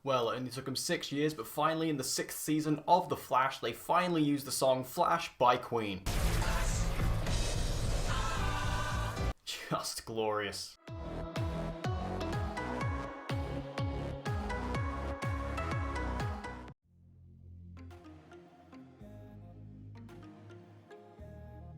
Well, it only took them 6 years, but finally in the 6th season of The Flash, they finally used the song Flash by Queen. Just glorious.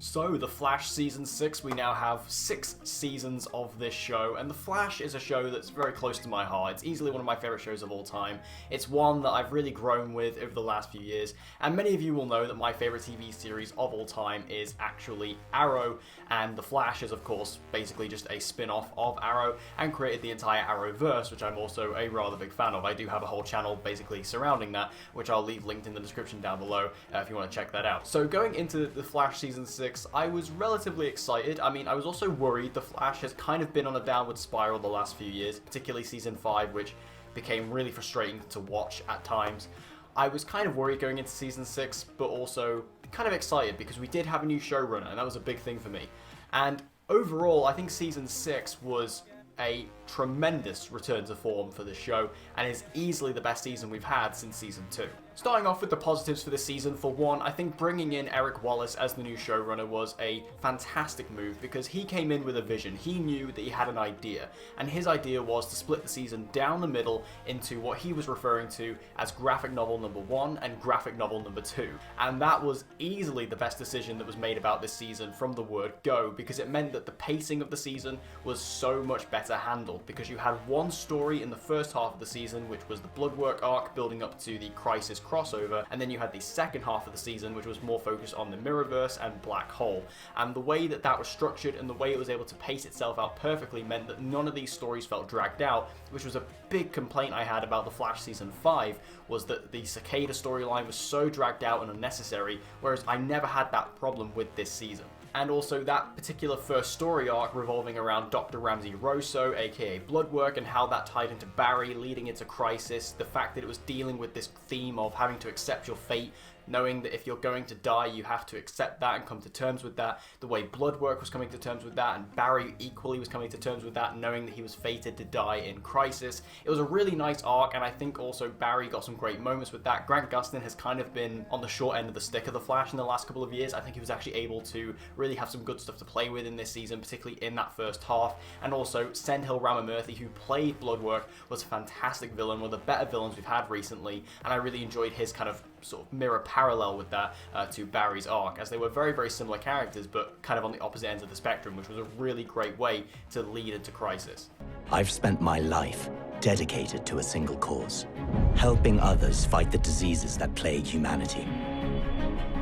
So, The Flash Season 6, we now have 6 seasons of this show, and The Flash is a show that's very close to my heart. It's easily one of my favourite shows of all time. It's one that I've really grown with over the last few years, and many of you will know that my favourite TV series of all time is actually Arrow, and The Flash is, of course, basically just a spin-off of Arrow, and created the entire Arrowverse, which I'm also a rather big fan of. I do have a whole channel basically surrounding that, which I'll leave linked in the description down below if you want to check that out. So, going into The Flash Season 6, I was relatively excited. I mean, I was also worried. The Flash has kind of been on a downward spiral the last few years, particularly Season 5, which became really frustrating to watch at times. I was kind of worried going into Season 6, but also kind of excited because we did have a new showrunner, and that was a big thing for me. And overall, I think Season 6 was a tremendous return to form for this show, and is easily the best season we've had since Season 2. Starting off with the positives for this season, for one, I think bringing in Eric Wallace as the new showrunner was a fantastic move because he came in with a vision. He knew that he had an idea, and his idea was to split the season down the middle into what he was referring to as graphic novel number 1 and graphic novel number 2. And that was easily the best decision that was made about this season from the word go, because it meant that the pacing of the season was so much better handled, because you had one story in the first half of the season, which was the Bloodwork arc building up to the Crisis crossover, and then you had the second half of the season, which was more focused on the Mirrorverse and Black Hole. And the way that that was structured and the way it was able to pace itself out perfectly meant that none of these stories felt dragged out, which was a big complaint I had about The Flash Season 5, was that the Cicada storyline was so dragged out and unnecessary, whereas I never had that problem with this season. And also that particular first story arc revolving around Dr. Ramsey Rosso, aka Bloodwork, and how that tied into Barry, leading into Crisis, the fact that it was dealing with this theme of having to accept your fate, knowing that if you're going to die, you have to accept that and come to terms with that, the way Bloodwork was coming to terms with that, and Barry equally was coming to terms with that, knowing that he was fated to die in Crisis. It was a really nice arc, and I think also Barry got some great moments with that. Grant Gustin has kind of been on the short end of the stick of The Flash in the last couple of years. I think he was actually able to really have some good stuff to play with in this season, particularly in that first half. And also, Sendhil Ramamurthy, who played Bloodwork, was a fantastic villain, one of the better villains we've had recently, and I really enjoyed his kind of sort of mirror parallel with that to Barry's arc, as they were very, very similar characters, but kind of on the opposite ends of the spectrum, which was a really great way to lead into Crisis. I've spent my life dedicated to a single cause, helping others fight the diseases that plague humanity.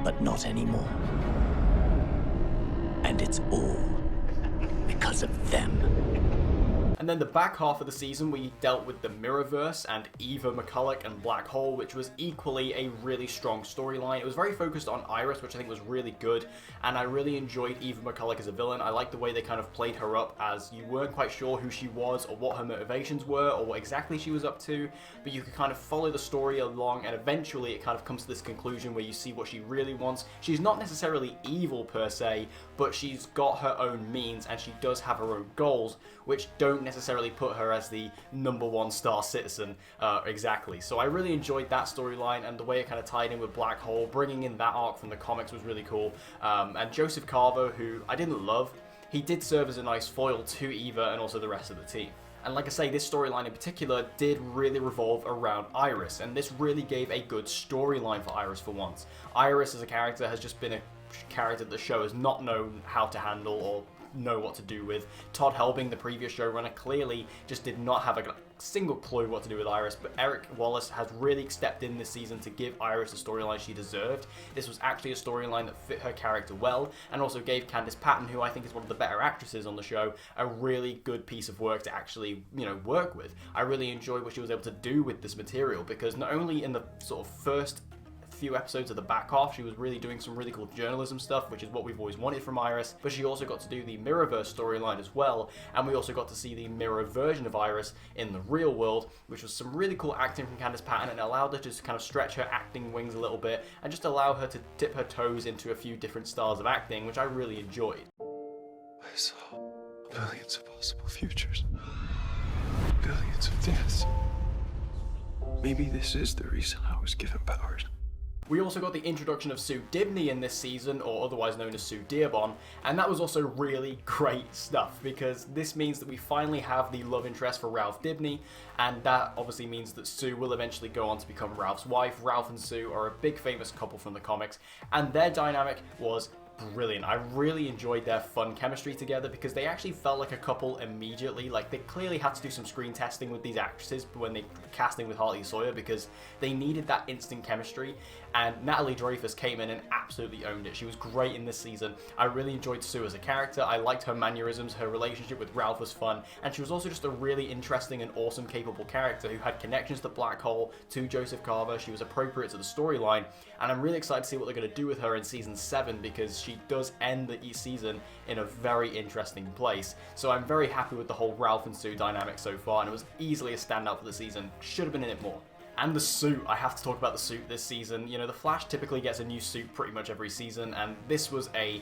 But not anymore. And it's all because of them. And then the back half of the season, we dealt with the Mirrorverse and Eva McCulloch and Black Hole, which was equally a really strong storyline. It was very focused on Iris, which I think was really good, and I really enjoyed Eva McCulloch as a villain. I liked the way they kind of played her up, as you weren't quite sure who she was or what her motivations were or what exactly she was up to, but you could kind of follow the story along, and eventually it kind of comes to this conclusion where you see what she really wants. She's not necessarily evil per se, but she's got her own means, and she does have her own goals, which don't necessarily put her as the #1 star citizen exactly. So I really enjoyed that storyline, and the way it kind of tied in with Black Hole, bringing in that arc from the comics was really cool. And Joseph Carver, who I didn't love, he did serve as a nice foil to Eva and also the rest of the team. And like I say, this storyline in particular did really revolve around Iris, and this really gave a good storyline for Iris for once. Iris as a character has just been a character the show has not known how to handle or know what to do with. Todd Helbing, the previous showrunner, clearly just did not have a single clue what to do with Iris, but Eric Wallace has really stepped in this season to give Iris the storyline she deserved. This was actually a storyline that fit her character well, and also gave Candice Patton, who I think is one of the better actresses on the show, a really good piece of work to actually, work with. I really enjoyed what she was able to do with this material, because not only in the sort of first few episodes of the back half, she was really doing some really cool journalism stuff, which is what we've always wanted from Iris, but she also got to do the Mirrorverse storyline as well, and we also got to see the mirror version of Iris in the real world, which was some really cool acting from Candice Patton, and allowed her to just kind of stretch her acting wings a little bit, and just allow her to dip her toes into a few different styles of acting, which I really enjoyed. I saw billions of possible futures, billions of deaths. Maybe this is the reason I was given powers. We also got the introduction of Sue Dibney in this season, or otherwise known as Sue Dearborn, and that was also really great stuff, because this means that we finally have the love interest for Ralph Dibney, and that obviously means that Sue will eventually go on to become Ralph's wife. Ralph and Sue are a big famous couple from the comics, and their dynamic was brilliant. I really enjoyed their fun chemistry together because they actually felt like a couple immediately. Like, they clearly had to do some screen testing with these actresses when they casting with Hartley Sawyer, because they needed that instant chemistry, and Natalie Dreyfus came in and absolutely owned it. She was great in this season. I really enjoyed Sue as a character. I liked her mannerisms, her relationship with Ralph was fun, and she was also just a really interesting and awesome, capable character who had connections to Black Hole, to Joseph Carver. She was appropriate to the storyline, and I'm really excited to see what they're going to do with her in season 7, because she does end the season in a very interesting place. So I'm very happy with the whole Ralph and Sue dynamic so far, and it was easily a standout for the season. Should have been in it more. And the suit, I have to talk about the suit this season. You know, the Flash typically gets a new suit pretty much every season, and this was a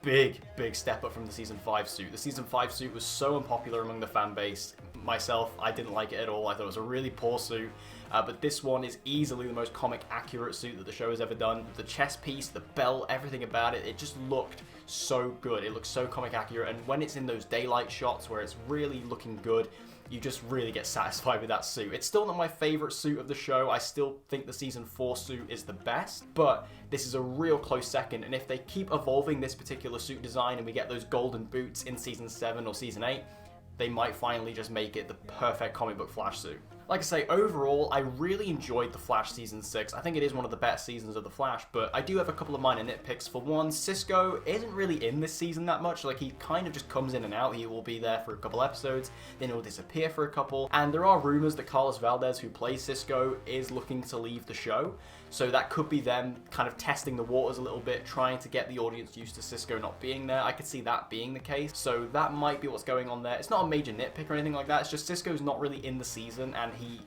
big step up from the season 5 suit. The season 5 suit was so unpopular among the fan base. Myself, I didn't like it at all. I thought it was a really poor suit. But this one is easily the most comic accurate suit that the show has ever done. The chest piece, the belt, everything about it, it just looked so good. It looked so comic accurate, and when it's in those daylight shots where it's really looking good, you just really get satisfied with that suit. It's still not my favorite suit of the show. I still think the season 4 suit is the best, but this is a real close second, and if they keep evolving this particular suit design and we get those golden boots in season 7 or season 8, they might finally just make it the perfect comic book Flash suit. Like I say, overall, I really enjoyed The Flash Season 6. I think it is one of the best seasons of The Flash, but I do have a couple of minor nitpicks. For one, Cisco isn't really in this season that much. Like, he kind of just comes in and out. He will be there for a couple episodes, then he'll disappear for a couple. And there are rumors that Carlos Valdez, who plays Cisco, is looking to leave the show. So that could be them kind of testing the waters a little bit, trying to get the audience used to Cisco not being there. I could see that being the case. So that might be what's going on there. It's not a major nitpick or anything like that. It's just Cisco's not really in the season, and he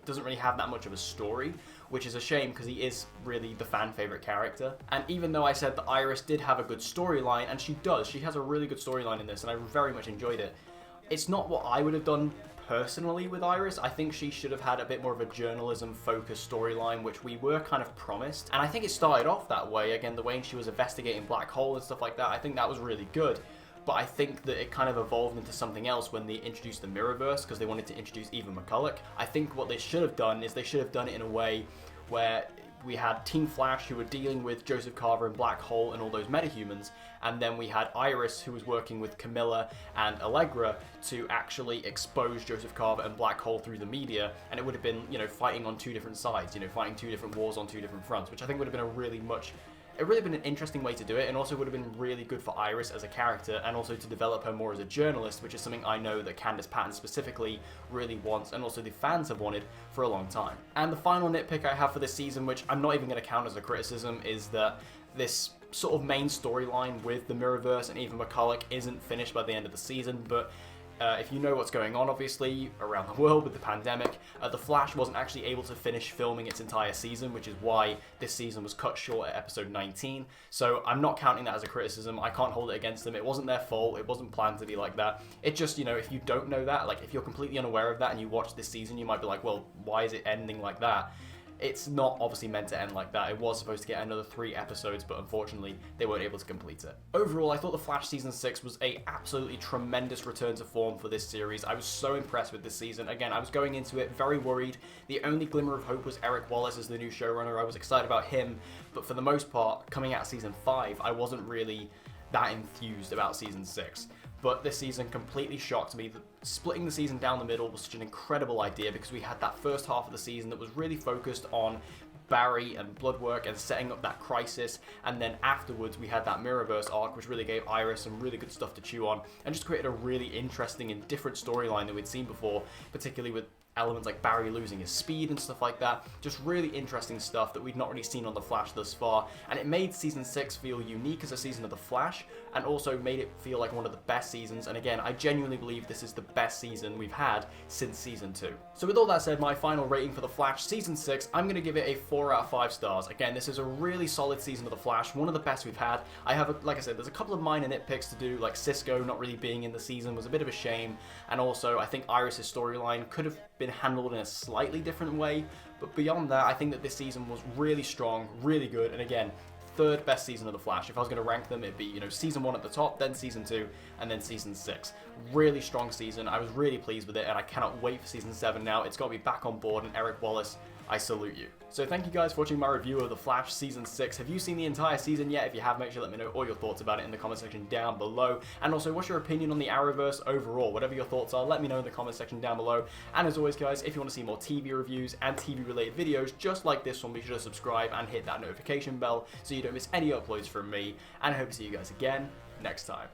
doesn't really have that much of a story, which is a shame because he is really the fan favorite character. And even though I said that Iris did have a good storyline, and she does, she has a really good storyline in this, and I very much enjoyed it, it's not what I would have done personally with Iris. I think she should have had a bit more of a journalism-focused storyline, which we were kind of promised. And I think it started off that way. Again, the way she was investigating Black Hole and stuff like that, I think that was really good. But I think that it kind of evolved into something else when they introduced the Mirrorverse, because they wanted to introduce Eva McCulloch. I think what they should have done is they should have done it in a way where we had Team Flash, who were dealing with Joseph Carver and Black Hole and all those metahumans, and then we had Iris, who was working with Camilla and Allegra to actually expose Joseph Carver and Black Hole through the media, and it would have been, you know, fighting on two different sides, you know, fighting two different wars on two different fronts, which I think would have been it really been an interesting way to do it, and also would have been really good for Iris as a character, and also to develop her more as a journalist, which is something I know that Candice Patton specifically really wants, and also the fans have wanted for a long time. And the final nitpick I have for this season, which I'm not even going to count as a criticism, is that this sort of main storyline with the Mirrorverse and Eva McCulloch isn't finished by the end of the season, but if you know what's going on, obviously, around the world with the pandemic, The Flash wasn't actually able to finish filming its entire season, which is why this season was cut short at episode 19. So I'm not counting that as a criticism. I can't hold it against them. It wasn't their fault. It wasn't planned to be like that. It just, you know, if you don't know that, like if you're completely unaware of that and you watch this season, you might be like, well, why is it ending like that? It's not obviously meant to end like that. It was supposed to get another 3 episodes, but unfortunately, they weren't able to complete it. Overall, I thought The Flash Season 6 was a absolutely tremendous return to form for this series. I was so impressed with this season. Again, I was going into it very worried. The only glimmer of hope was Eric Wallace as the new showrunner. I was excited about him, but for the most part, coming out of Season 5, I wasn't really that enthused about Season 6. But this season completely shocked me. Splitting the season down the middle was such an incredible idea because we had that first half of the season that was really focused on Barry and Bloodwork and setting up that crisis, and then afterwards we had that Mirrorverse arc, which really gave Iris some really good stuff to chew on and just created a really interesting and different storyline than we'd seen before, particularly with elements like Barry losing his speed and stuff like that. Just really interesting stuff that we'd not really seen on The Flash thus far, and it made Season 6 feel unique as a season of The Flash, and also made it feel like one of the best seasons, and again, I genuinely believe this is the best season we've had since Season 2. So with all that said, my final rating for The Flash Season 6, I'm going to give it a 4 out of 5 stars. Again, this is a really solid season of The Flash, one of the best we've had. I have, like I said, there's a couple of minor nitpicks to do, like Cisco not really being in the season was a bit of a shame, and also I think Iris' storyline could have been handled in a slightly different way, but beyond that, I think that this season was really strong, really good, and again, third best season of The Flash. If I was going to rank them, it'd be, you know, season 1 at the top, then season 2, and then season 6. Really strong season. I was really pleased with it, and I cannot wait for season 7 now. It's got to be back on board, and Eric Wallace, I salute you. So thank you guys for watching my review of The Flash Season 6. Have you seen the entire season yet? If you have, make sure to let me know all your thoughts about it in the comment section down below. And also, what's your opinion on the Arrowverse overall? Whatever your thoughts are, let me know in the comment section down below. And as always, guys, if you want to see more TV reviews and TV-related videos just like this one, be sure to subscribe and hit that notification bell so you don't miss any uploads from me. And I hope to see you guys again next time.